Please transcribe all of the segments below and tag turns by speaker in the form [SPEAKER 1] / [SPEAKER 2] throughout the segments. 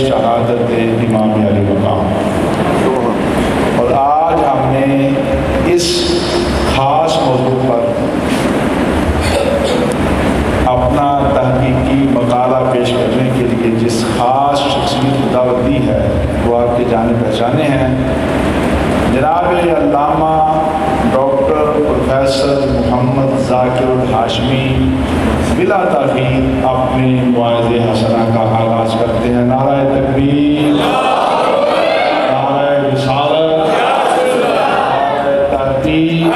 [SPEAKER 1] شہادت امام علی مقام، اور آج ہم نے اس خاص موضوع پر اپنا تحقیقی مقالہ پیش کرنے کے لیے جس خاص شخصیت کو دعوت دی ہے وہ آپ کے جانے پہچانے ہیں، جناب علامہ ڈاکٹر پروفیسر محمد ذاکر الہاشمی بلا تاخیر اپنے مواعظ حسنہ کا آغاز کرتے ہیں۔ نعرہ تکبیر، نعرہ رسالت، نعرہ تحقیق،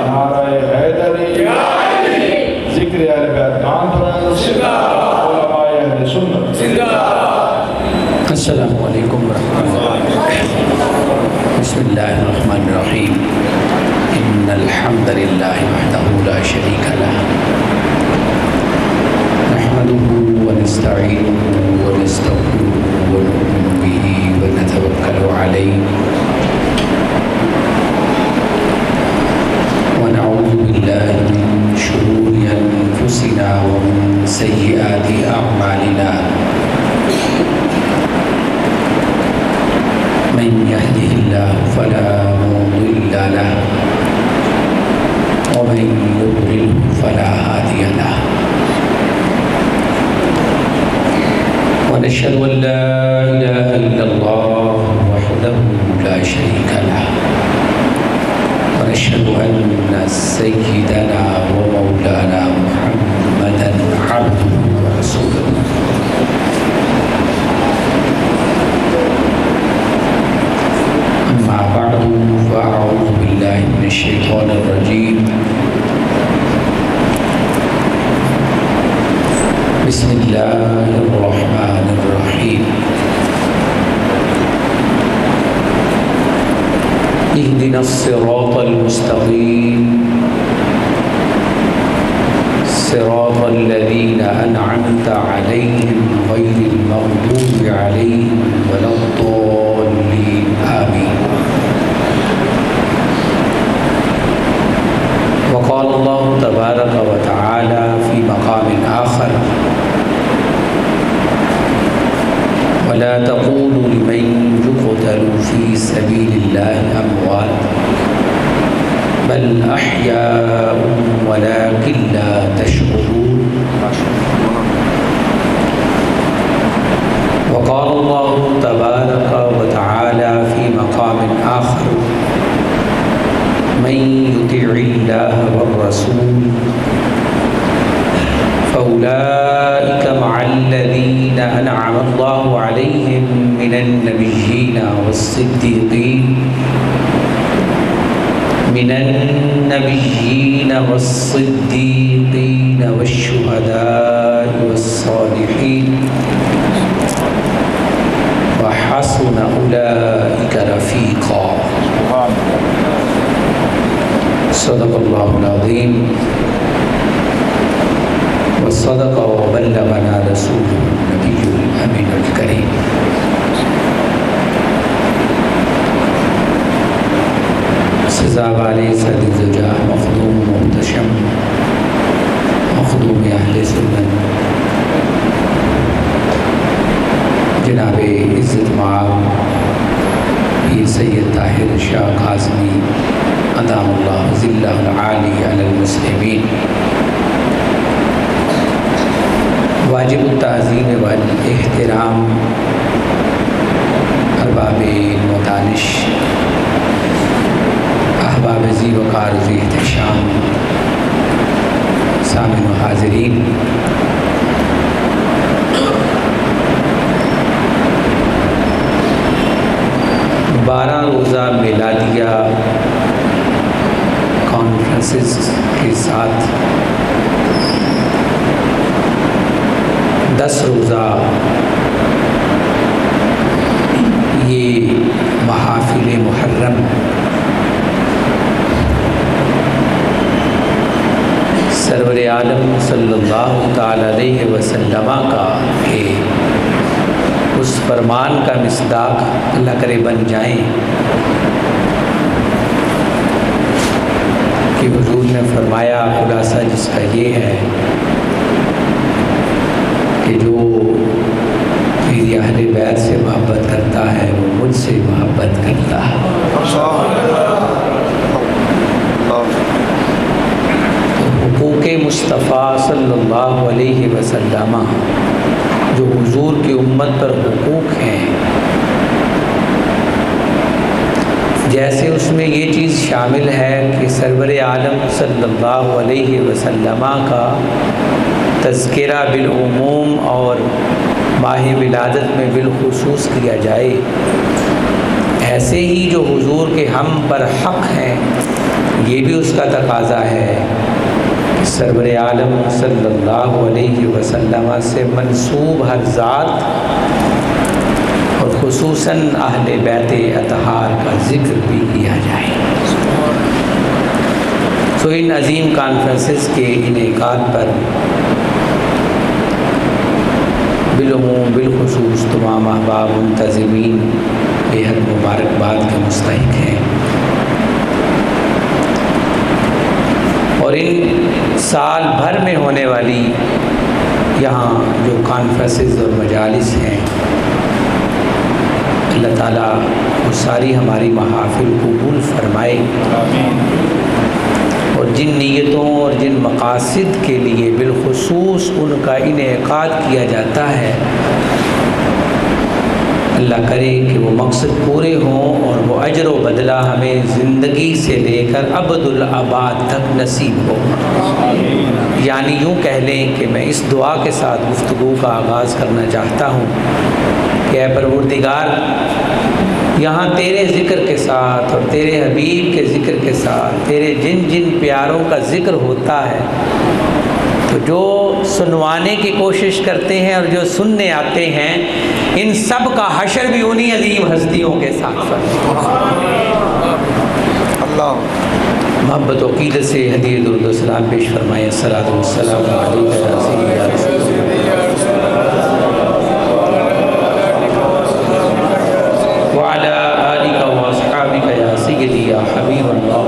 [SPEAKER 1] نعرہ حیدری، ذکر اہل بیت کانفرنس، علماء اہل سنت۔
[SPEAKER 2] السلام علیکم ورحمۃ اللہ۔ بسم اللہ الرحمن الرحیم۔ ان الحمد للہ وحدہ لا شریک لہ، نحمده ونستعینه ونستغفره ونؤمن به ونتوکل علیہ ونعوذ باللہ من شرور انفسنا ومن سیئات اعمالنا، من يهده الله فلا مضل له ومن يضلل فلا هادي له، ونشهد أن لا إله إلا الله وحده لا شريك له، ونشهد أن سيدنا ومولانا محمدا عبده ورسوله۔ أما بعد فأعوذ بالله من الشيطان الرجيم، بسم الله الرحمن الرحيم۔ اهدنا الصراط المستقيم، صراط الذين أنعمت عليهم غير المغضوب عليهم ولا الضالين، آمين۔ وقال الله تبارك وتعالى في مقام آخر، ولا تقولوا لمن يقتل في سبيل الله أموات بل أحياء ولكن لا تشعرون۔ وقال الله تبارك وتعالى في مقام آخر، من يطع الله والرسول فأولئك مع الذين أنعم الله عليهم من النبيين والصديقين والشهداء والصالحين وحسن أولئك رفيقا۔ صدق الله العظيم وصدق وبلغنا رسوله النبي الأمين الكريم۔ سزاوار صد زجا مخدوم محتشم مخدوم اہل سنت جناب عزت مآب پیر سید طاہر شاہ قاسمی ادام اللہ ظلہ العالی علی المسلمین، واجب التعظیم والاحترام ارباب المدانش، احباب ذی وقار ذی احتشام، سامعین و حاضرین، 12 روزہ میلادیہ کانفرنسز کے ساتھ 10 روزہ یہ محافل محرم سرور عالم صلی اللہ تعالی علیہ وسلم کا ہے، اس فرمان کا مصداق اللہ کرے بن جائیں کہ حضور نے فرمایا، خلاصہ جس کا یہ ہے کہ جو اہل بیت سے محبت کرتا ہے وہ مجھ سے محبت کرتا ہے۔ حقوق مصطفیٰ صلی اللہ علیہ وسلم جو حضور کی امت پر حقوق ہیں، جیسے اس میں یہ چیز شامل ہے کہ سرور عالم صلی اللہ علیہ وسلم کا تذکرہ بالعموم اور ماہ ولادت میں بالخصوص کیا جائے، ایسے ہی جو حضور کے ہم پر حق ہیں یہ بھی اس کا تقاضا ہے کہ سرور عالم صلی اللہ علیہ وسلم سے منسوب ہر ذات اور خصوصاً اہل بیت اطہار کا ذکر بھی کیا جائے۔ تو ان عظیم کانفرنسز کے انعقاد پر بالعموم بالخصوص تمام احباب منتظمین بے حد مبارکباد کے مستحق ہیں، اور ان سال بھر میں ہونے والی یہاں جو کانفرنسز اور مجالس ہیں، اللہ تعالیٰ وہ ساری ہماری محافل قبول فرمائے، اور جن نیتوں اور جن مقاصد کے لیے بالخصوص ان کا انعقاد کیا جاتا ہے، اللہ کرے کہ وہ مقصد پورے ہوں اور وہ اجر و بدلہ ہمیں زندگی سے لے کر ابد الآباد تک نصیب ہو۔ یعنی یوں کہہ لیں کہ میں اس دعا کے ساتھ گفتگو کا آغاز کرنا چاہتا ہوں کہ اے پروردگار، یہاں تیرے ذکر کے ساتھ اور تیرے حبیب کے ذکر کے ساتھ تیرے جن جن پیاروں کا ذکر ہوتا ہے، تو جو سنوانے کی کوشش کرتے ہیں اور جو سننے آتے ہیں، ان سب کا حشر بھی انہی عظیم ہستیوں کے ساتھ اللہ محبت و عقیدت سے ہدیہ درود و سلام پیش فرمائے۔ الصلاۃ والسلام علیک یا سیدی یا رسول وعلى آلك وأصحابك يا سيدي يا حبيب الله،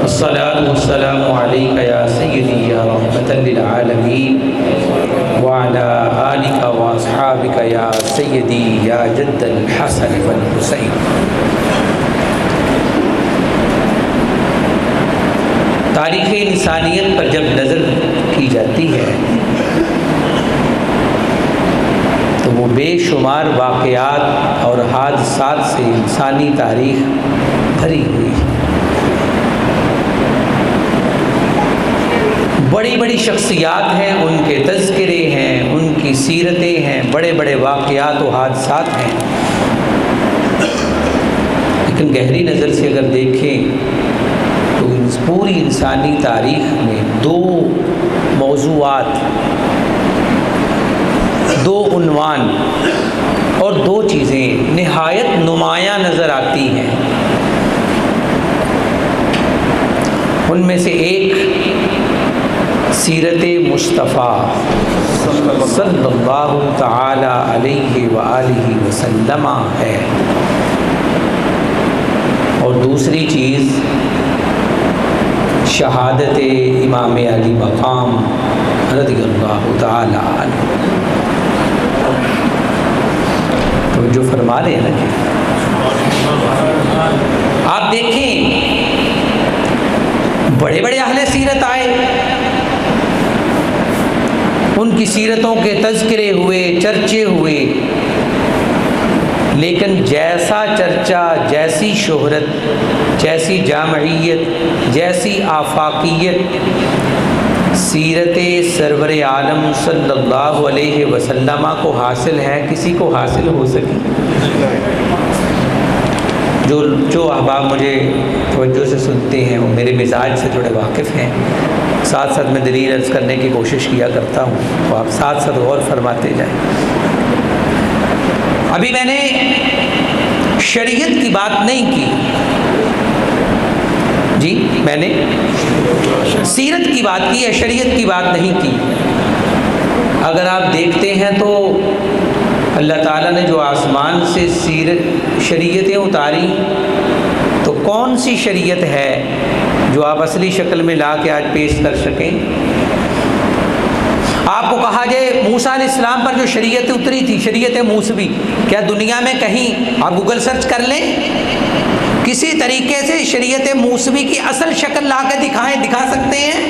[SPEAKER 2] الصلاة والسلام عليك يا سيدي يا رحمة للعالمين، وعلى آلك وأصحابك يا سيدي يا جد الحسن والحسين۔ تاریخ انسانیت پر جب نظر کی جاتی ہے تو وہ بے شمار واقعات اور حادثات سے انسانی تاریخ بھری ہوئی ہے۔ بڑی بڑی شخصیات ہیں، ان کے تذکرے ہیں، ان کی سیرتیں ہیں، بڑے بڑے واقعات و حادثات ہیں، لیکن گہری نظر سے اگر دیکھیں تو اس پوری انسانی تاریخ میں دو موضوعات، دو عنوان اور دو چیزیں نہایت نمایاں نظر آتی ہیں۔ ان میں سے ایک سیرت مصطفیٰ صلی اللہ تعالی علیہ وآلہ وسلم ہے، اور دوسری چیز شہادت امام علی مقام رضی اللہ تعالی عنہ۔ تو جو فرما رہے ہیں نا کہ آپ دیکھیں بڑے بڑے اہل سیرت آئے، ان کی سیرتوں کے تذکرے ہوئے، چرچے ہوئے، لیکن جیسا چرچا، جیسی شہرت، جیسی جامعیت، جیسی آفاقیت سیرت سرور عالم صلی اللہ علیہ وسلم کو حاصل ہے، کسی کو حاصل ہو سکی؟ جو احباب مجھے توجہ سے سنتے ہیں وہ میرے مزاج سے تھوڑے واقف ہیں، ساتھ ساتھ میں دلیل عرض کرنے کی کوشش کیا کرتا ہوں، تو آپ ساتھ ساتھ غور فرماتے جائیں۔ ابھی میں نے شریعت کی بات نہیں کی جی، میں نے سیرت کی بات کی ہے، شریعت کی بات نہیں کی۔ اگر آپ دیکھتے ہیں تو اللہ تعالیٰ نے جو آسمان سے شریعتیں اتاری، تو کون سی شریعت ہے جو آپ اصلی شکل میں لا کے آج پیش کر سکیں؟ آپ کو کہا جائے موسیٰ علیہ السلام پر جو شریعت اتری تھی، شریعت موسوی، کیا دنیا میں کہیں آپ گوگل سرچ کر لیں کسی طریقے سے شریعت موسوی کی اصل شکل لا کے دکھا سکتے ہیں؟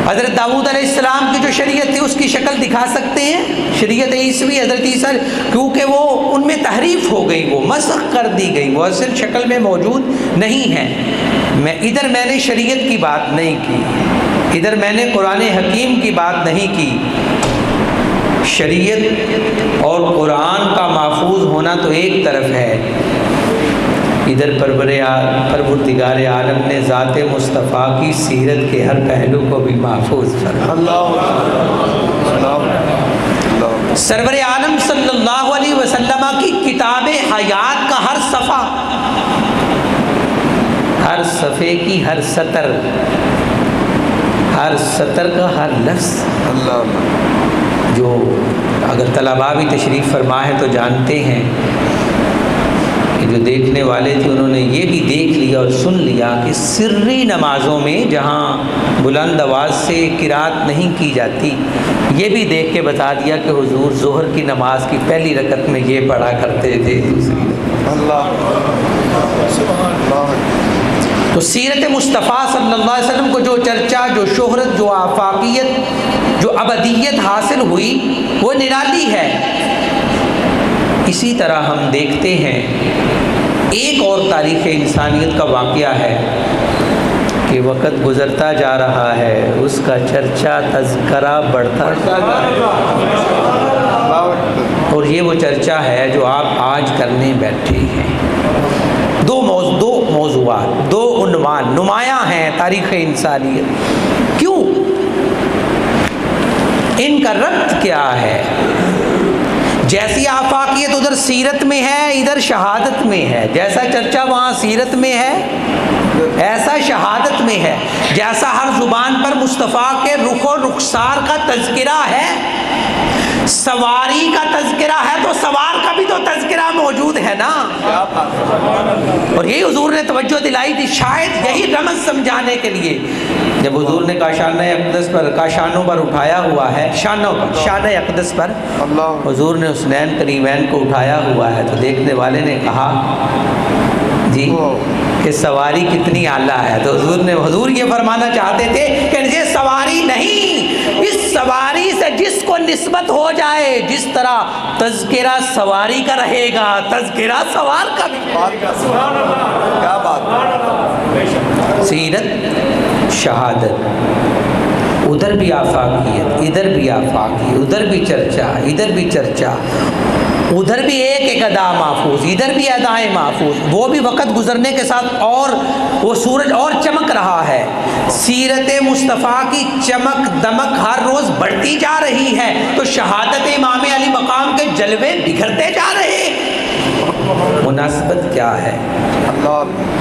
[SPEAKER 2] حضرت داؤد علیہ السلام کی جو شریعت تھی اس کی شکل دکھا سکتے ہیں؟ شریعت عیسوی حضرت عیسیٰ، کیونکہ وہ ان میں تحریف ہو گئی، وہ مسخ کر دی گئی، وہ اصل شکل میں موجود نہیں ہے۔ ادھر میں نے شریعت کی بات نہیں کی، ادھر میں نے قرآن حکیم کی بات نہیں کی۔ شریعت اور قرآن کا محفوظ ہونا تو ایک طرف ہے، ادھر پروردگار عالم نے ذات مصطفیٰ کی سیرت کے ہر پہلو کو بھی محفوظ فرمایا۔ سرور عالم صلی اللہ علیہ وسلم کی کتاب حیات کا ہر صفحہ، ہر صفحے کی ہر سطر، ہر سطر کا ہر لفظ، جو اگر طلباء بھی تشریف فرما ہے تو جانتے ہیں کہ جو دیکھنے والے تھے انہوں نے یہ بھی دیکھ لیا اور سن لیا کہ سری نمازوں میں جہاں بلند آواز سے قرات نہیں کی جاتی، یہ بھی دیکھ کے بتا دیا کہ حضور ظہر کی نماز کی پہلی رکعت میں یہ پڑھا کرتے تھے، دوسری۔ تو سیرت مصطفیٰ صلی اللہ علیہ وسلم کو جو چرچا، جو شہرت، جو آفاقیت، جو ابدیت حاصل ہوئی وہ نرالی ہے۔ اسی طرح ہم دیکھتے ہیں ایک اور تاریخ انسانیت کا واقعہ ہے کہ وقت گزرتا جا رہا ہے، اس کا چرچا تذکرہ بڑھتا جا رہا ہے، اور یہ وہ چرچا ہے جو آپ آج کرنے بیٹھے ہیں۔ دو موضوعات، دو عنوان نمایاں ہیں تاریخ انسانیت۔ کیوں؟ ان کا ربط کیا ہے؟ جیسی آفاقیت ادھر سیرت میں ہے، ادھر شہادت میں ہے۔ جیسا چرچا وہاں سیرت میں ہے، ایسا شہادت میں ہے۔ جیسا ہر زبان پر مصطفیٰ کے رخ و رخسار کا تذکرہ ہے، سواری کا تذکرہ ہے، تو سوار کا بھی تو تذکرہ موجود ہے نا۔ اور یہی حضور نے توجہ دلائی تھی، شاید یہی رمز سمجھانے کے لیے جب حضور نے کاشانہ اقدس پر، کاشانوں پر اٹھایا ہوا ہے، شانوں پر، شانہ اقدس پر حضور نے حسنین کریمین کو اٹھایا ہوا ہے، تو دیکھنے والے نے کہا جی کہ سواری کتنی اعلیٰ ہے۔ تو حضور یہ فرمانا چاہتے تھے کہ یہ سواری نہیں، اس سواری سے جس کو نسبت ہو جائے، جس طرح تذکرہ سواری کا رہے گا، تذکرہ سوار کا بھی رہے گا۔ کیا بات! سیرت، شہادت، ادھر بھی آفاقیت، ادھر بھی آفاقیت، ادھر بھی چرچا، ادھر بھی چرچا، ادھر بھی ایک ادا محفوظ، ادھر بھی ادائیں محفوظ۔ وہ بھی وقت گزرنے کے ساتھ اور وہ سورج اور چمک رہا ہے۔ سیرت مصطفیٰ کی چمک دمک ہر روز بڑھتی جا رہی ہے، تو شہادت امام علی مقام کے جلوے بکھرتے جا رہے ہیں۔ مناسبت کیا ہے؟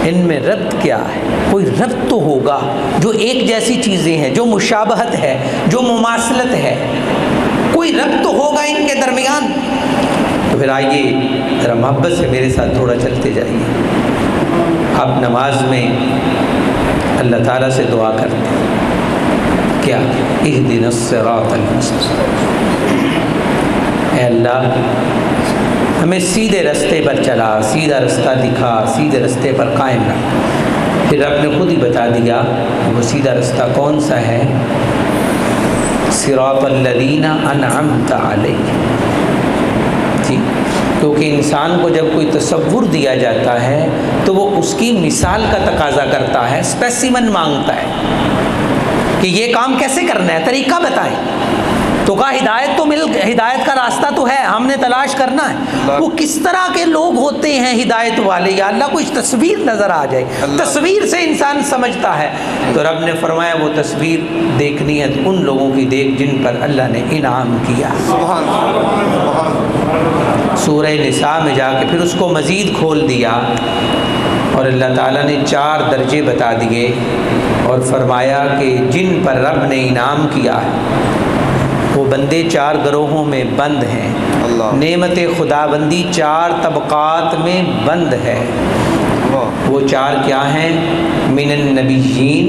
[SPEAKER 2] ان میں ربط کیا ہے؟ کوئی ربط تو ہوگا، جو ایک جیسی چیزیں ہیں، جو مشابہت ہے، جو مماثلت ہے، کوئی ربط تو ہوگا ان کے درمیان۔ تو پھر آئیے ذرا محبت سے میرے ساتھ تھوڑا چلتے جائیے۔ آپ نماز میں اللہ تعالیٰ سے دعا کرتے ہیں کیا؟ اہدنا الصراط المستقیم، اے اللہ ہمیں سیدھے رستے پر چلا، سیدھا رستہ دکھا، سیدھے رستے پر قائم رکھ۔ پھر آپ نے خود ہی بتا دیا وہ سیدھا رستہ کون سا ہے، صراط الذین انعمت علیہم۔ جی، کیونکہ انسان کو جب کوئی تصور دیا جاتا ہے تو وہ اس کی مثال کا تقاضا کرتا ہے، اسپیسیمن مانگتا ہے کہ یہ کام کیسے کرنا ہے، طریقہ بتائیں۔ تو کہا ہدایت کا راستہ تو ہے، ہم نے تلاش کرنا ہے۔ وہ کس طرح کے لوگ ہوتے ہیں ہدایت والے، یا اللہ کچھ تصویر نظر آ جائے، تصویر سے انسان سمجھتا ہے۔ تو رب نے فرمایا وہ تصویر دیکھنی ہے ان لوگوں کی دیکھ جن پر اللہ نے انعام کیا۔ سورہ نساء میں جا کے پھر اس کو مزید کھول دیا اور اللہ تعالیٰ نے 4 درجے بتا دیے اور فرمایا کہ جن پر رب نے انعام کیا ہے وہ بندے 4 گروہوں میں بند ہیں۔ نعمت خدا بندی 4 طبقات میں بند ہے۔ وہ 4 کیا ہیں؟ من النبیین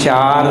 [SPEAKER 2] 4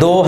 [SPEAKER 2] 2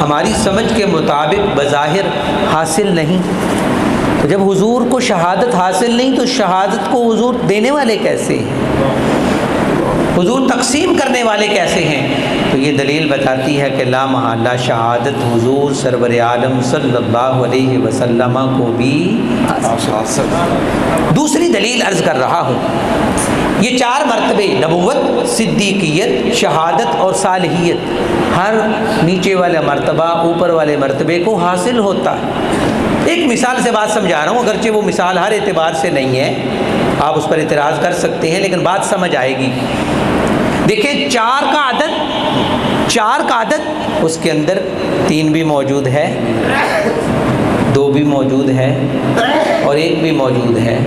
[SPEAKER 2] ہماری سمجھ کے مطابق بظاہر حاصل نہیں، تو جب حضور کو شہادت حاصل نہیں تو شہادت کو حضور دینے والے کیسے ہیں، حضور تقسیم کرنے والے کیسے ہیں؟ تو یہ دلیل بتاتی ہے کہ لا محالہ شہادت حضور سرور عالم صلی اللہ علیہ وسلم کو بھی حاصل۔ دوسری دلیل عرض کر رہا ہوں، یہ 4 مرتبے نبوت، صدیقیت، شہادت اور صالحیت، ہر نیچے والا مرتبہ اوپر والے مرتبے کو حاصل ہوتا ہے۔ ایک مثال سے بات سمجھا رہا ہوں، اگرچہ وہ مثال ہر اعتبار سے نہیں ہے، آپ اس پر اعتراض کر سکتے ہیں، لیکن بات سمجھ آئے گی۔ دیکھیں 4 کا عدد، اس کے اندر 3 بھی موجود ہے، 2 بھی موجود ہے اور 1 بھی موجود ہے۔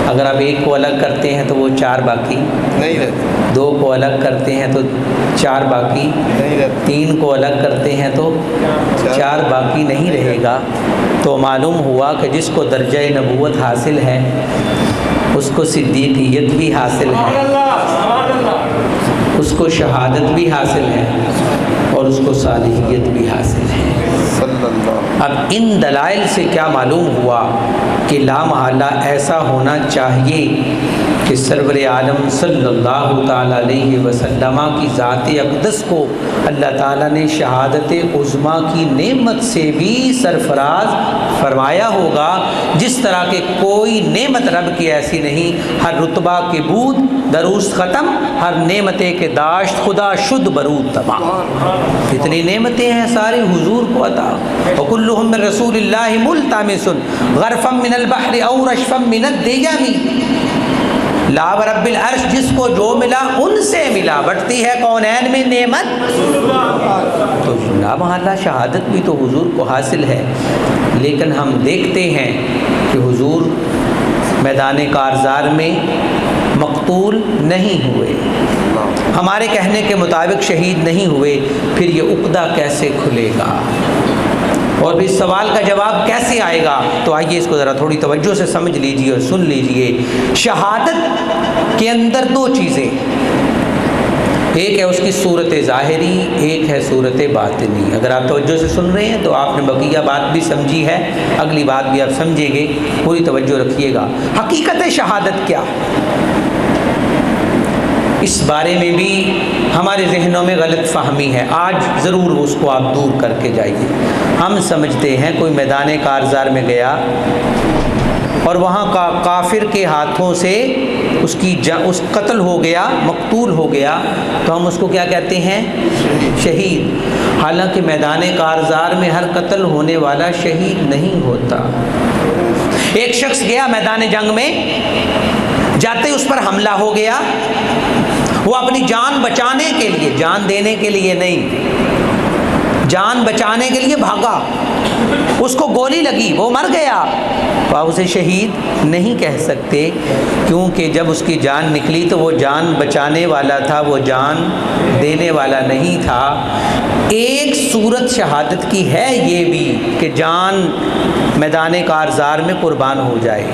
[SPEAKER 2] اگر آپ 1 کو الگ کرتے ہیں تو وہ 4 باقی نہیں رہتے، 2 کو الگ کرتے ہیں تو 4 باقی نہیں رہتے، 3 کو الگ کرتے ہیں تو 4 باقی نہیں رہے گا۔ تو معلوم ہوا کہ جس کو درجہ نبوت حاصل ہے اس کو صدیقیت بھی حاصل ہے، اس کو شہادت بھی حاصل ہے اور اس کو صالحیت بھی حاصل ہے۔ اب ان دلائل سے کیا معلوم ہوا کہ لا محالہ ایسا ہونا چاہیے کہ سرور عالم صلی اللہ تعالیٰ علیہ وسلم کی ذات اقدس کو اللہ تعالیٰ نے شہادت عظمیٰ کی نعمت سے بھی سرفراز فرمایا ہوگا، جس طرح کہ کوئی نعمت رب کی ایسی نہیں، ہر رتبہ کے بود دروست ختم، ہر نعمت کے داشت خدا شد برود تمام۔ کتنی نعمتیں ہیں سارے حضور کو عطا، وکلہم من رسول اللہ ملتمس غرفا من البحر او رشفا من الدیمی، لا رب العرش، جس کو جو ملا ان سے ملا، بٹتی ہے کونین میں نعمت۔ تو لا محالہ شہادت بھی تو حضور کو حاصل ہے، لیکن ہم دیکھتے ہیں کہ حضور میدان کارزار میں مقتول نہیں ہوئے، ہمارے کہنے کے مطابق شہید نہیں ہوئے، پھر یہ عقدہ کیسے کھلے گا اور بھی سوال کا جواب کیسے آئے گا؟ تو آئیے اس کو ذرا تھوڑی توجہ سے سمجھ لیجئے اور سن لیجئے۔ شہادت کے اندر 2 چیزیں، ایک ہے اس کی صورت ظاہری، ایک ہے صورت باطنی۔ اگر آپ توجہ سے سن رہے ہیں تو آپ نے بقیہ بات بھی سمجھی ہے، اگلی بات بھی آپ سمجھیں گے، پوری توجہ رکھیے گا۔ حقیقت شہادت کیا؟ اس بارے میں بھی ہمارے ذہنوں میں غلط فہمی ہے، آج ضرور اس کو آپ دور کر کے جائیے۔ ہم سمجھتے ہیں کوئی میدان کارزار میں گیا اور وہاں کا کافر کے ہاتھوں سے اس قتل ہو گیا، مقتول ہو گیا، تو ہم اس کو کیا کہتے ہیں؟ شہید۔ حالانکہ میدان کارزار میں ہر قتل ہونے والا شہید نہیں ہوتا۔ ایک شخص گیا میدان جنگ میں، جاتے اس پر حملہ ہو گیا، وہ اپنی جان بچانے کے لیے، جان دینے کے لیے نہیں، جان بچانے کے لیے بھاگا، اس کو گولی لگی، وہ مر گیا، تو آپ اسے شہید نہیں کہہ سکتے، کیونکہ جب اس کی جان نکلی تو وہ جان بچانے والا تھا، وہ جان دینے والا نہیں تھا۔ ایک صورت شہادت کی ہے یہ بھی کہ جان میدان کارزار میں قربان ہو جائے،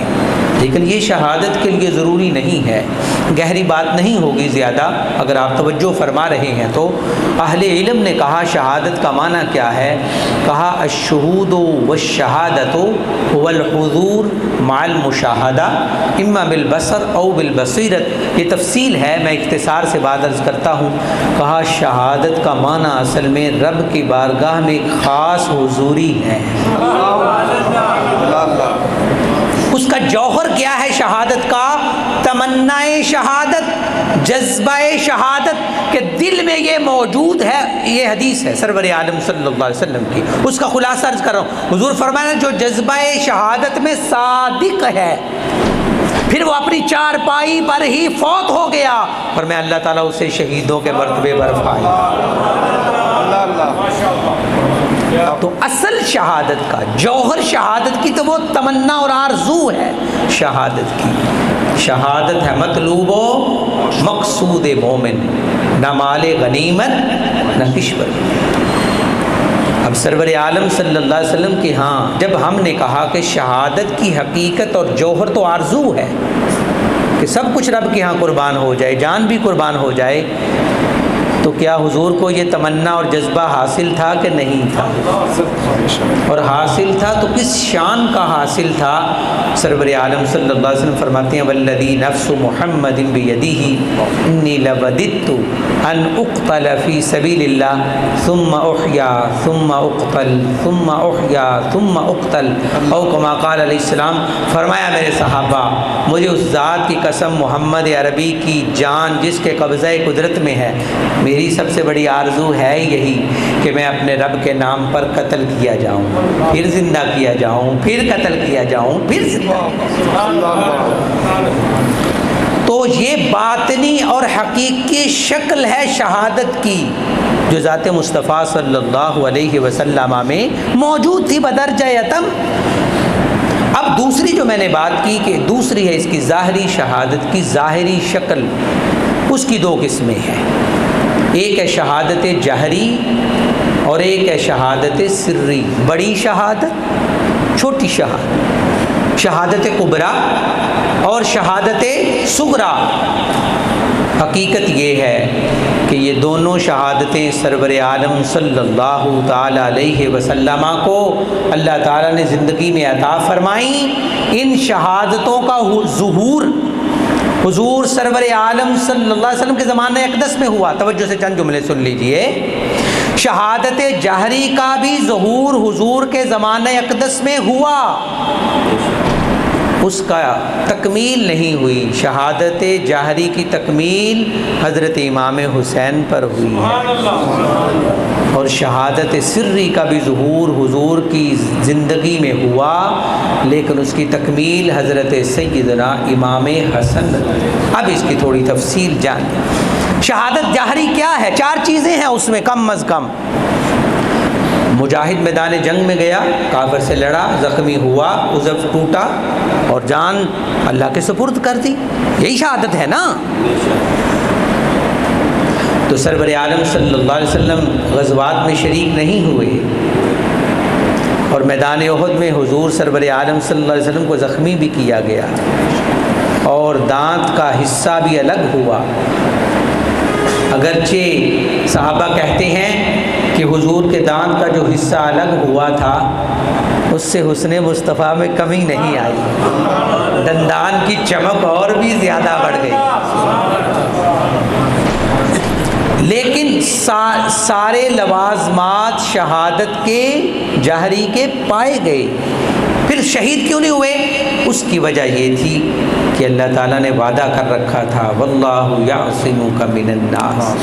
[SPEAKER 2] لیکن یہ شہادت کے لیے ضروری نہیں ہے۔ گہری بات نہیں ہوگی زیادہ، اگر آپ توجہ فرما رہے ہیں تو اہل علم نے کہا شہادت کا معنی کیا ہے؟ کہا الشہود والشہادت هو الحضور مع المشاہدہ اما بالبصر او بالبصیرت۔ یہ تفصیل ہے، میں اختصار سے بات عرض کرتا ہوں۔ کہا شہادت کا معنی اصل میں رب کی بارگاہ میں ایک خاص حضوری ہے۔ اس کا جوہر کیا ہے شہادت کا؟ تمنائے شہادت، جذبہ شہادت، کہ دل میں یہ موجود ہے۔ یہ حدیث ہے سرور عالم صلی اللہ علیہ وسلم کی، اس کا خلاصہ عرض کر رہا ہوں۔ حضور فرمایا جو جذبہ شہادت میں صادق ہے، پھر وہ اپنی چارپائی پر ہی فوت ہو گیا، اور میں اللہ تعالیٰ اسے شہیدوں کے مرتبے پر فائز۔ تو اصل شہادت کا جوہر شہادت کی تو وہ تمنا اور آرزو ہے شہادت کی۔ شہادت ہے مطلوب و مقصود مومن، نہ مال غنیمت نہ کشور۔ اب سرور عالم صلی اللہ علیہ وسلم کے ہاں جب ہم نے کہا کہ شہادت کی حقیقت اور جوہر تو آرزو ہے کہ سب کچھ رب کے ہاں قربان ہو جائے، جان بھی قربان ہو جائے، تو کیا حضور کو یہ تمنا اور جذبہ حاصل تھا کہ نہیں تھا؟ اور حاصل تھا تو کس شان کا حاصل تھا؟ سرور عالم صلی اللہ علیہ وسلم فرماتے ہیں والذی نفس محمد بیدہ انی لوددت ان اقتل فی سبیل اللہ ثم احیا ثم اقتل ثم احیا ثم اقتل او کما قال علیہ السلام. فرمایا میرے صحابہ مجھے اس ذات کی قسم محمد عربی کی جان جس کے قبضہ قدرت میں ہے، میری سب سے بڑی آرزو ہے یہی کہ میں اپنے رب کے نام پر قتل کیا جاؤں، پھر زندہ کیا جاؤں، پھر قتل کیا جاؤں، پھر زندہ. تو یہ باطنی اور حقیقی شکل ہے شہادت کی جو ذات مصطفیٰ صلی اللہ علیہ وسلم میں موجود تھی بدرجہ اتم. اب دوسری جو میں نے بات کی کہ دوسری ہے اس کی ظاہری شہادت کی ظاہری شکل، اس کی دو قسمیں ہیں. ایک ہے شہادت جہری اور ایک ہے شہادت سری. بڑی شہادت، چھوٹی شہادت، شہادت کبریٰ اور شہادت صغریٰ. حقیقت یہ ہے کہ یہ دونوں شہادتیں سرور عالم صلی اللہ تعالی علیہ وسلم کو اللہ تعالیٰ نے زندگی میں عطا فرمائیں. ان شہادتوں کا ظہور حضور سرور عالم صلی اللہ علیہ وسلم کے زمانہ اقدس میں ہوا. توجہ سے چند جملے سن لیجئے. شہادت جہری کا بھی ظہور حضور کے زمانہ اقدس میں ہوا، اس کا تکمیل نہیں ہوئی. شہادت جہری کی تکمیل حضرت امام حسین پر ہوئی ہے، اور شہادت سری کا بھی ظہور حضور کی زندگی میں ہوا، لیکن اس کی تکمیل حضرت سیدنا امام حسن. اب اس کی تھوڑی تفصیل جانیں. شہادت جہری کیا ہے؟ 4 چیزیں ہیں اس میں کم از کم. مجاہد میدان جنگ میں گیا، کافر سے لڑا، زخمی ہوا، عضو ٹوٹا اور جان اللہ کے سپرد کر دی. یہی شہادت ہے نا. تو سرور عالم صلی اللہ علیہ وسلم غزوات میں شریک نہیں ہوئے، اور میدان احد میں حضور سرور عالم صلی اللہ علیہ وسلم کو زخمی بھی کیا گیا، اور دانت کا حصہ بھی الگ ہوا. اگرچہ صحابہ کہتے ہیں کہ حضور کے دانت کا جو حصہ الگ ہوا تھا اس سے حسن مصطفیٰ میں کمی نہیں آئی، دندان کی چمک اور بھی زیادہ بڑھ گئی. لیکن سارے لوازمات شہادت کے جہری کے پائے گئے. پھر شہید کیوں نہیں ہوئے؟ اس کی وجہ یہ تھی کہ اللہ تعالیٰ نے وعدہ کر رکھا تھا واللہ یعصمک من الناس.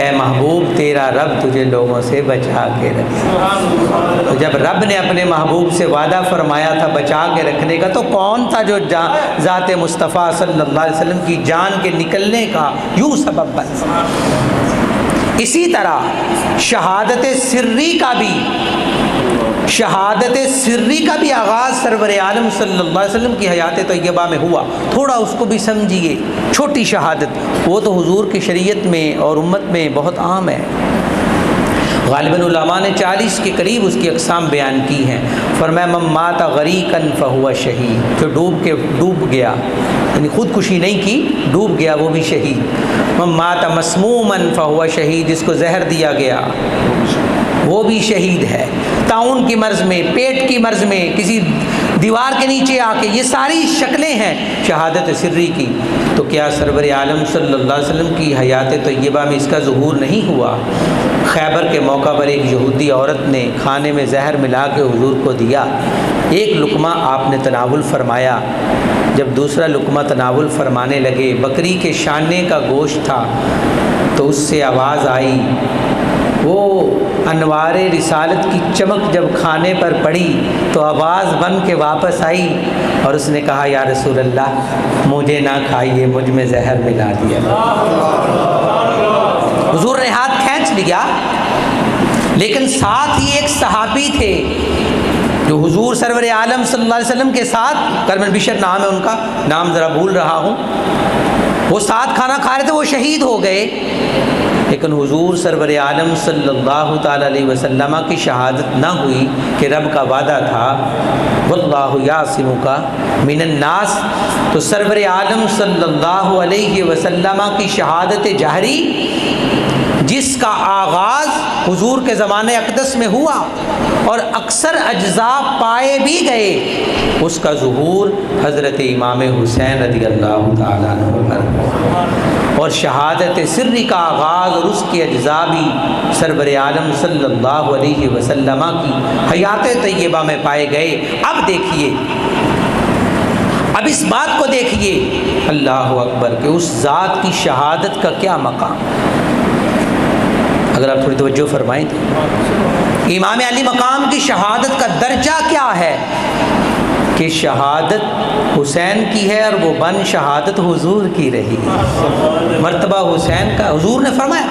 [SPEAKER 2] اے محبوب تیرا رب تجھے لوگوں سے بچا کے رکھے. تو جب رب نے اپنے محبوب سے وعدہ فرمایا تھا بچا کے رکھنے کا، تو کون تھا جو ذات مصطفیٰ صلی اللہ علیہ وسلم کی جان کے نکلنے کا یوں سبب بنا. اسی طرح شہادت سری کا بھی آغاز سرور عالم صلی اللہ علیہ وسلم کی حیات طیبہ میں ہوا. تھوڑا اس کو بھی سمجھیے. چھوٹی شہادت وہ تو حضور کی شریعت میں اور امت میں بہت عام ہے. غالباً علماء نے 40 کے قریب اس کی اقسام بیان کی ہیں. فرمایا من مات غریقا فہو شہید، جو ڈوب گیا، یعنی خودکشی نہیں کی، ڈوب گیا، وہ بھی شہید. من مات مسموما فہو شہید، جس کو زہر دیا گیا وہ بھی شہید ہے. طاعون کی مرض میں، پیٹ کی مرض میں، کسی دیوار کے نیچے آ کے، یہ ساری شکلیں ہیں شہادت سری کی. تو کیا سرور عالم صلی اللہ علیہ وسلم کی حیات طیبہ میں اس کا ظہور نہیں ہوا؟ خیبر کے موقع پر ایک یہودی عورت نے کھانے میں زہر ملا کے حضور کو دیا. ایک لقمہ آپ نے تناول فرمایا. جب دوسرا لقمہ تناول فرمانے لگے، بکری کے شانے کا گوشت تھا، تو اس سے آواز آئی. وہ انوار رسالت کی چمک جب کھانے پر پڑی تو آواز بن کے واپس آئی، اور اس نے کہا یا رسول اللہ مجھے نہ کھائیے، مجھ میں زہر ملا دیا. حضور نے ہاتھ کھینچ لیا، لیکن ساتھ ہی ایک صحابی تھے جو حضور سرور عالم صلی اللہ علیہ وسلم کے ساتھ، کرمن بشر نام ہے ان کا، نام ذرا بھول رہا ہوں، وہ ساتھ کھانا کھا رہے تھے، وہ شہید ہو گئے. لیکن حضور سرور عالم صلی اللہ تعالی علیہ وسلم کی شہادت نہ ہوئی کہ رب کا وعدہ تھا واللہ یعصمک من الناس. تو سرور عالم صلی اللہ علیہ وسلم کی شہادت جہری جس کا آغاز حضور کے زمانے اقدس میں ہوا اور اکثر اجزاء پائے بھی گئے، اس کا ظہور حضرت امام حسین رضی اللہ تعالیٰ عنہ پر ہوا، اور شہادت سری کا آغاز اور اس کے اجزاء بھی سرور عالم صلی اللہ علیہ وسلم کی حیات طیبہ میں پائے گئے۔ اب دیکھیے، اب اس بات کو دیکھیے، اللہ اکبر، کہ اس ذات کی شہادت کا کیا مقام۔ اگر آپ تھوڑی توجہ فرمائیں تو امام علی مقام کی شہادت کا درجہ کیا ہے کہ شہادت حسین کی ہے اور وہ بن شہادت حضور کی رہی۔ مرتبہ حسین کا حضور نے فرمایا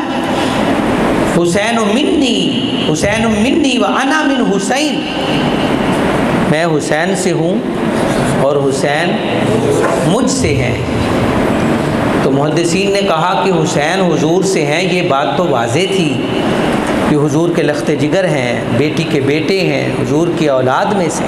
[SPEAKER 2] حسین منی و انا من حسین، میں حسین سے ہوں اور حسین مجھ سے ہیں۔ تو محدثین نے کہا کہ حسین حضور سے ہیں، یہ بات تو واضح تھی کہ حضور کے لخت جگر ہیں، بیٹی کے بیٹے ہیں، حضور کی اولاد میں سے،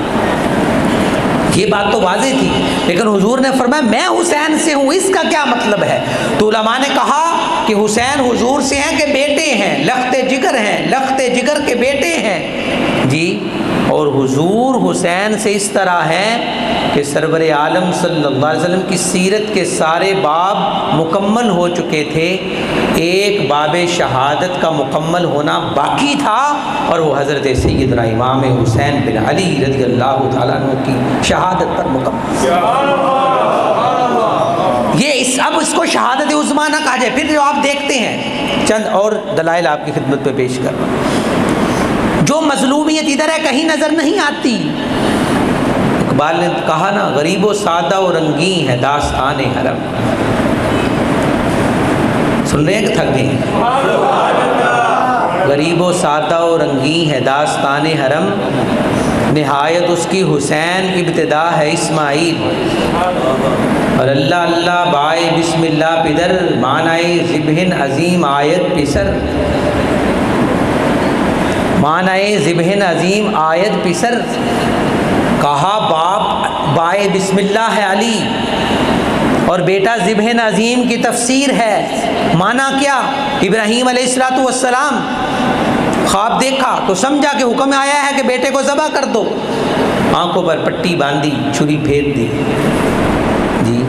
[SPEAKER 2] یہ بات تو واضح تھی، لیکن حضور نے فرمایا میں حسین سے ہوں، اس کا کیا مطلب ہے؟ تو علماء نے کہا کہ حسین حضور سے ہیں کہ بیٹے ہیں، لخت جگر ہیں، لخت جگر کے بیٹے ہیں جی، اور حضور حسین سے اس طرح ہیں کہ سرور عالم صلی اللہ علیہ وسلم کی سیرت کے سارے باب مکمل ہو چکے تھے، ایک باب شہادت کا مکمل ہونا باقی تھا، اور وہ حضرت سیدنا امام حسین بن علی رضی اللہ تعالیٰ عنہ کی شہادت پر مکمل۔ یہ اب اس کو شہادت عظمیٰ نہ کہا جائے۔ پھر جو آپ دیکھتے ہیں چند اور دلائل آپ کی خدمت پہ پیش کر رہا ہوں، جو مظلومیت ادھر ہے کہیں نظر نہیں آتی۔ اقبال نے کہا نا، غریب و سادہ و رنگین ہے داستان حرم۔ سن رہے ہیں کہ تھک گئے؟ غریب و سادہ و رنگین ہے داستان حرم، نہایت اس کی حسین ابتدا ہے اسماعیل، اور اللہ اللہ بائے بسم اللہ پدر، معنی ذبحن عظیم آیت پسر، معنی ذبحن عظیم آیت پسر۔ کہا باپ بائے بسم اللہ ہے علی، اور بیٹا ذبح عظیم کی تفسیر ہے۔ مانا کیا؟ ابراہیم علیہ الصلوۃ والسلام خواب دیکھا تو سمجھا کہ حکم آیا ہے کہ بیٹے کو ذبح کر دو، آنکھوں پر پٹی باندھی، چھری پھیر دی جی،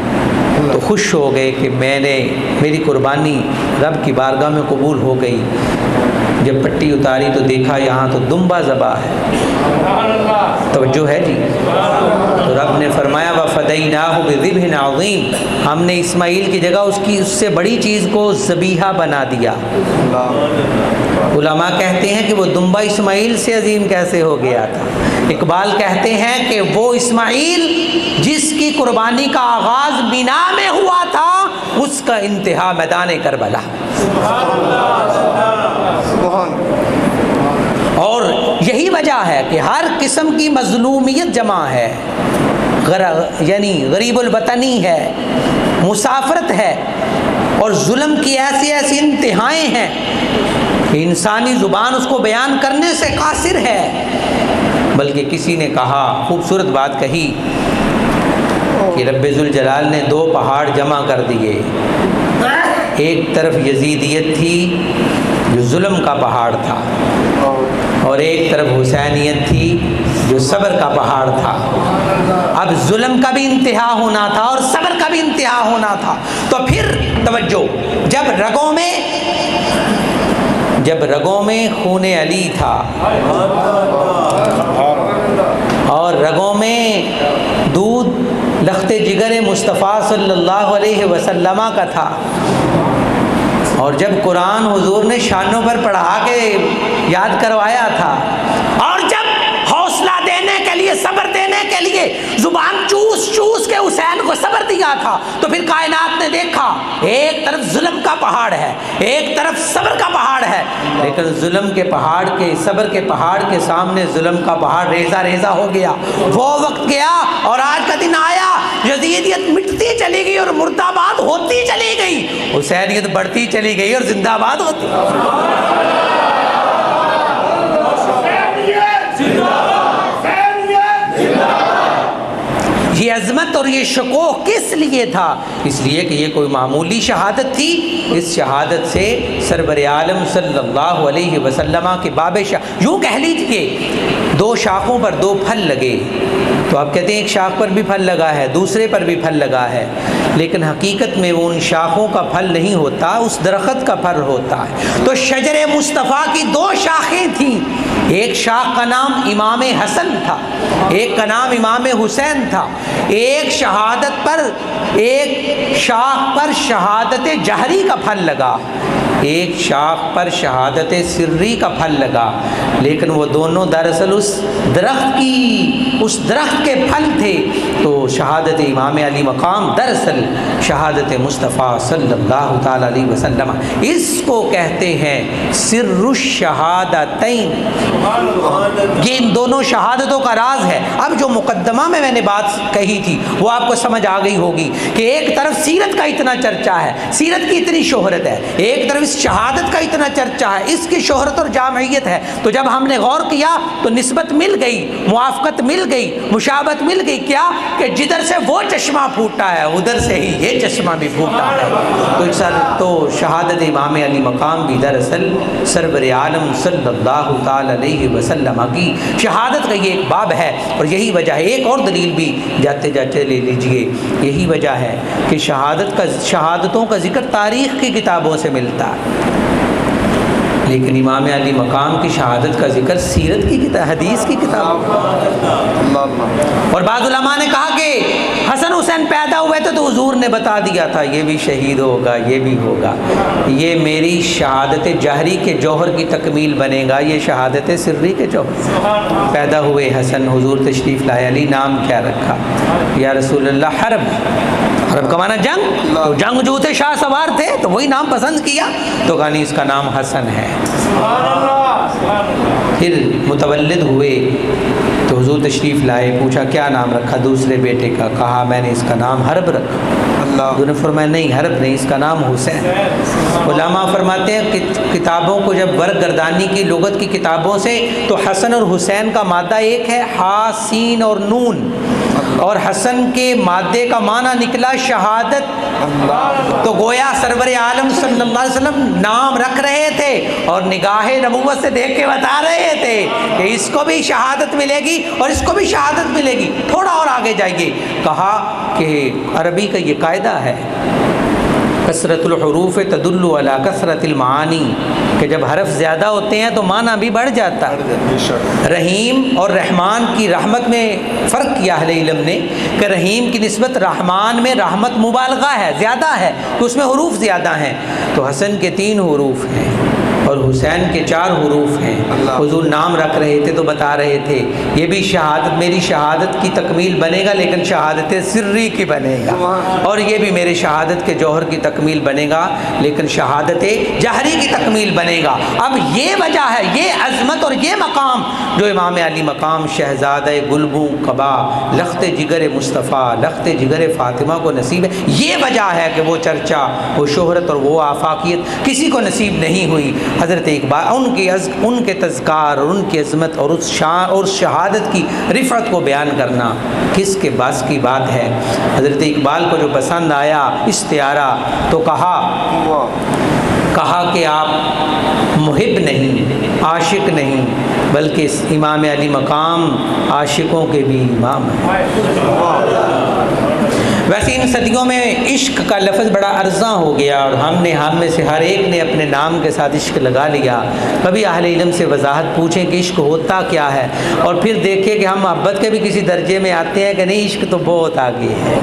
[SPEAKER 2] تو خوش ہو گئے کہ میری قربانی رب کی بارگاہ میں قبول ہو گئی۔ جب پٹی اتاری تو دیکھا یہاں تو دمبا ذبح ہے، توجہ ہے جی۔ تو رب نے فرمایا وَفَدَيْنَاهُ بِذِبْحٍ عَظِيمٍ، ہم نے اسماعیل کی جگہ اس سے بڑی چیز کو ذبیحہ بنا دیا۔ علماء کہتے ہیں کہ وہ دمبا اسماعیل سے عظیم کیسے ہو گیا تھا؟ اقبال کہتے ہیں کہ وہ اسماعیل جس کی قربانی کا آغاز مینا میں ہوا تھا، اس کا انتہا میدان کربلا۔ اور یہی وجہ ہے کہ ہر قسم کی مظلومیت جمع ہے، یعنی غریب الوطنی ہے، مسافرت ہے، اور ظلم کی ایسی ایسی انتہائیں ہیں کہ انسانی زبان اس کو بیان کرنے سے قاصر ہے۔ بلکہ کسی نے کہا، خوبصورت بات کہی کہ رب ذوالجلال نے دو پہاڑ جمع کر دیے، ایک طرف یزیدیت تھی جو ظلم کا پہاڑ تھا، اور ایک طرف حسینیت تھی جو صبر کا پہاڑ تھا۔ اب ظلم کا بھی انتہا ہونا تھا اور صبر کا بھی انتہا ہونا تھا۔ تو پھر توجہ، جب رگوں میں خون علی تھا اور رگوں میں دودھ لخت جگر مصطفیٰ صلی اللہ علیہ وسلم کا تھا، اور جب قرآن حضور نے شانوں پر پڑھا کے یاد کروایا تھا، اور جب حوصلہ دینے کے لیے، صبر دینے کے لیے زبان چوس چوس کے حسین کو صبر دیا تھا، تو پھر کائنات نے دیکھا ایک طرف ظلم کا پہاڑ ہے، ایک طرف صبر کا پہاڑ ہے، لیکن ظلم کے پہاڑ کے، صبر کے پہاڑ کے سامنے ظلم کا پہاڑ ریزہ ریزہ ہو گیا۔ وہ وقت گیا اور آج کا دن آیا، یزیدیت مٹتی چلی گئی اور مرد آباد ہوتی چلی گئی، حسینیت بڑھتی چلی گئی اور زندہ آباد ہوتی۔ یہ عظمت اور یہ شکوہ کس لیے تھا؟ اس لیے کہ یہ کوئی معمولی شہادت تھی؟ اس شہادت سے سرور عالم صلی اللہ علیہ وسلم کے باب یوں کہہ لیجیے دو شاخوں پر دو پھل لگے، تو آپ کہتے ہیں ایک شاخ پر بھی پھل لگا ہے، دوسرے پر بھی پھل لگا ہے، لیکن حقیقت میں وہ ان شاخوں کا پھل نہیں ہوتا، اس درخت کا پھل ہوتا ہے۔ تو شجر مصطفیٰ کی دو شاخیں تھیں، ایک شاخ کا نام امام حسن تھا، ایک کا نام امام حسین تھا۔ ایک شہادت پر، ایک شاخ پر شہادت جہری کا پھل لگا، ایک شاخ پر شہادت سری کا پھل لگا، لیکن وہ دونوں دراصل اس درخت کے پھل تھے۔ تو شہادت امام علی مقام دراصل شہادت مصطفیٰ صلی اللہ تعالی علیہ وسلم، اس کو کہتے ہیں سر الشہادتین۔ یہ ان دونوں شہادتوں کا راز ہے۔ اب جو مقدمہ میں نے بات کہی تھی وہ آپ کو سمجھ آ گئی ہوگی کہ ایک طرف سیرت کا اتنا چرچا ہے، سیرت کی اتنی شہرت ہے، ایک طرف اس شہادت کا اتنا چرچا ہے، اس کی شہرت اور جامعیت ہے۔ تو جب ہم نے غور کیا تو نسبت مل گئی، موافقت مل گئی، مشابہت مل گئی، کیا کہ جدھر سے وہ چشمہ پھوٹا ہے ادھر سے ہی یہ چشمہ بھی پھوٹا ہے۔ تو شہادت امام علی مقام بھی دراصل سرور عالم صلی اللہ تعالی علیہ وسلم کی شہادت کا یہ ایک باب ہے، اور یہی وجہ ہے۔ ایک اور دلیل بھی جاتے جاتے لے لیجئے، یہی وجہ ہے کہ شہادتوں کا ذکر تاریخ کی کتابوں سے ملتا ہے، لیکن امام علی مقام کی شہادت کا ذکر سیرت کی کتاب، حدیث کی کتاب۔ اور بعض علماء نے کہا کہ حسن حسین پیدا ہوئے تھے تو حضور نے بتا دیا تھا یہ بھی شہید ہوگا، یہ بھی ہوگا، یہ میری شہادت جہری کے جوہر کی تکمیل بنے گا، یہ شہادت سری کے جوہر۔ پیدا ہوئے حسن، حضور تشریف لائے، علی نام کیا رکھا؟ یا رسول اللہ حرب، حرب کا معنی جنگ، تو جنگ جوتے شاہ سوار تھے تو وہی نام پسند کیا، تو کہا نہیں اس کا نام حسن ہے۔ پھر متولد ہوئے تو حضور تشریف لائے، پوچھا کیا نام رکھا دوسرے بیٹے کا؟ کہا میں نے اس کا نام حرب رکھا۔ حضور نے فرمایا نہیں حرب نہیں، اس کا نام حسین۔ علماء فرماتے ہیں کہ کتابوں کو جب ورق گردانی کی لغت کی کتابوں سے تو حسن اور حسین کا مادہ ایک ہے، ہا سین اور نون، اور حسن کے مادے کا معنی نکلا شہادت۔ تو گویا سرور عالم صلی اللہ علیہ وسلم نام رکھ رہے تھے اور نگاہ نبوت سے دیکھ کے بتا رہے تھے کہ اس کو بھی شہادت ملے گی اور اس کو بھی شہادت ملے گی۔ تھوڑا اور آگے جائیے، کہا کہ عربی کا یہ قاعدہ ہے کثرت الحروف تدل علی کثرت المعانی، کہ جب حرف زیادہ ہوتے ہیں تو معنی بھی بڑھ جاتا ہے۔ رحیم اور رحمان کی رحمت میں فرق کیا اہل علم نے کہ رحیم کی نسبت رحمان میں رحمت مبالغہ ہے، زیادہ ہے، تو اس میں حروف زیادہ ہیں۔ تو حسن کے 3 حروف ہیں اور حسین کے 4 حروف ہیں۔ حضور نام رکھ رہے تھے تو بتا رہے تھے یہ بھی شہادت، میری شہادت کی تکمیل بنے گا، لیکن شہادت سری کی بنے گا، اور یہ بھی میرے شہادت کے جوہر کی تکمیل بنے گا، لیکن شہادت جہری کی تکمیل بنے گا۔ اب یہ وجہ ہے، یہ عظمت اور یہ مقام جو امام علی مقام شہزادہ گلبو قبا لخت جگر مصطفیٰ لخت جگر فاطمہ کو نصیب ہے۔ یہ وجہ ہے کہ وہ چرچا، وہ شہرت اور وہ آفاقیت کسی کو نصیب نہیں ہوئی۔ حضرت اقبال ان کے تذکار اور ان کی عظمت اور اس شان اور شہادت کی رفعت کو بیان کرنا کس کے باس کی بات ہے۔ حضرت اقبال کو جو پسند آیا استعارہ تو کہا کہ آپ محب نہیں، عاشق نہیں، بلکہ امام علی مقام عاشقوں کے بھی امام ہیں۔ ویسے ان صدیوں میں عشق کا لفظ بڑا ارزاں ہو گیا اور ہم میں سے ہر ایک نے اپنے نام کے ساتھ عشق لگا لیا۔ کبھی اہل علم سے وضاحت پوچھیں کہ عشق ہوتا کیا ہے، اور پھر دیکھیں کہ ہم محبت کے بھی کسی درجے میں آتے ہیں کہ نہیں، عشق تو بہت آگے ہے۔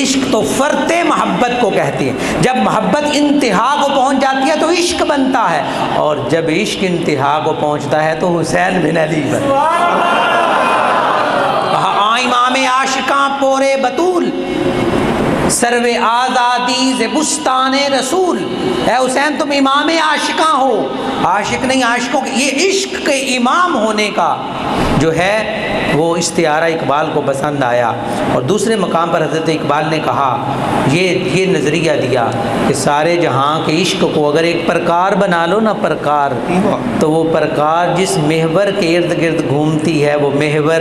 [SPEAKER 2] عشق تو فرط محبت کو کہتے ہیں، جب محبت انتہا کو پہنچ جاتی ہے تو عشق بنتا ہے، اور جب عشق انتہا کو پہنچتا ہے تو حسین بن علی بنتا ہے۔ امام عاشقاں پورے بطول سرو آزادی ز بستان رسول، اے حسین تم امام عاشقاں ہو، عاشق نہیں عاشقوں کے، یہ عشق کے امام ہونے کا جو ہے وہ استعارہ اقبال کو پسند آیا۔ اور دوسرے مقام پر حضرت اقبال نے کہا، یہ نظریہ دیا کہ سارے جہاں کے عشق کو اگر ایک پرکار بنا لو نا، پرکار، تو وہ پرکار جس محور کے ارد گرد گھومتی ہے وہ محور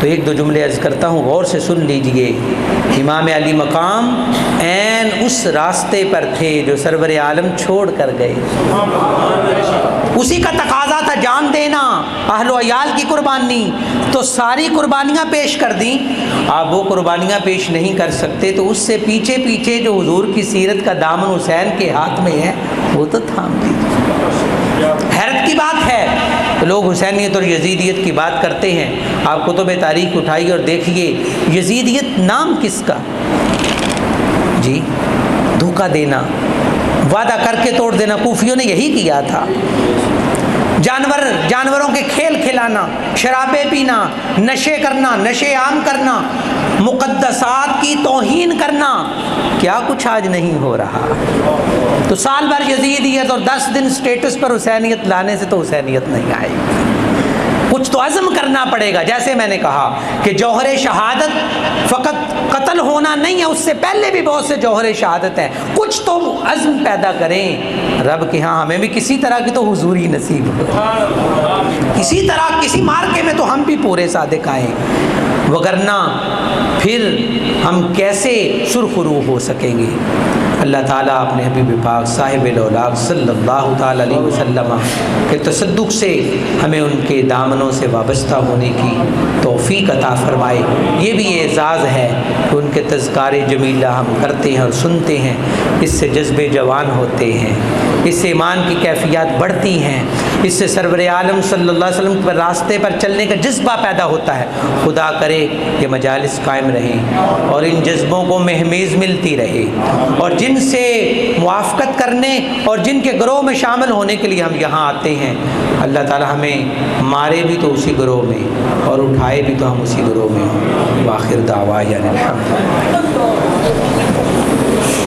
[SPEAKER 2] تو ایک دو جملے عرض کرتا ہوں، غور سے سن لیجئے۔ امام علی مقام عین اس راستے پر تھے جو سرور عالم چھوڑ کر گئے، اسی کا تقاضا تھا جان دینا، اہل و عیال کی قربانی، تو ساری قربانیاں پیش کر دیں۔ آپ وہ قربانیاں پیش نہیں کر سکتے تو اس سے پیچھے پیچھے جو حضور کی سیرت کا دامن حسین کے ہاتھ میں ہے وہ تو تھام دیجیے۔ حیرت کی بات ہے، تو لوگ حسینیت اور یزیدیت کی بات کرتے ہیں، آپ کتب تاریخ اٹھائیے اور دیکھیے یزیدیت نام کس کا؟ جی دھوکہ دینا، وعدہ کر کے توڑ دینا، کوفیوں نے یہی کیا تھا۔ جانوروں کے کھیل کھلانا، شرابیں پینا، نشے کرنا، نشے عام کرنا، مقدسات کی توہین کرنا، کیا کچھ آج نہیں ہو رہا؟ تو سال بھر یزیدیت اور 10 دن سٹیٹس پر حسینیت لانے سے تو حسینیت نہیں آئے گی۔ کچھ تو عزم کرنا پڑے گا، جیسے میں نے کہا کہ جوہر شہادت فقط قتل ہونا نہیں ہے، اس سے پہلے بھی بہت سے جوہر شہادت ہیں، کچھ تو عزم پیدا کریں رب کے ہاں ہمیں بھی کسی طرح کی تو حضوری نصیب ہو، کسی طرح کسی مارکے میں تو ہم بھی پورے صادق آئیں، وگرنہ پھر ہم کیسے سرخرو ہو سکیں گے؟ اللہ تعالیٰ اپنے حبیب پاک صاحب الاولاق صلی اللہ تعالیٰ علیہ وسلم کے تصدق سے ہمیں ان کے دامنوں سے وابستہ ہونے کی توفیق عطا فرمائے۔ یہ بھی اعزاز ہے کہ ان کے تذکار جمیلہ ہم کرتے ہیں اور سنتے ہیں، اس سے جذبے جوان ہوتے ہیں، اس سے ایمان کی کیفیات بڑھتی ہیں، اس سے سرور عالم صلی اللہ علیہ وسلم کے راستے پر چلنے کا جذبہ پیدا ہوتا ہے۔ خدا کرے یہ مجالس قائم رہیں اور ان جذبوں کو مہمیز ملتی رہے، اور جن سے موافقت کرنے اور جن کے گروہ میں شامل ہونے کے لیے ہم یہاں آتے ہیں، اللہ تعالی ہمیں مارے بھی تو اسی گروہ میں اور اٹھائے بھی تو ہم اسی گروہ میں ہوں۔ وآخر دعوانا الحمد للہ۔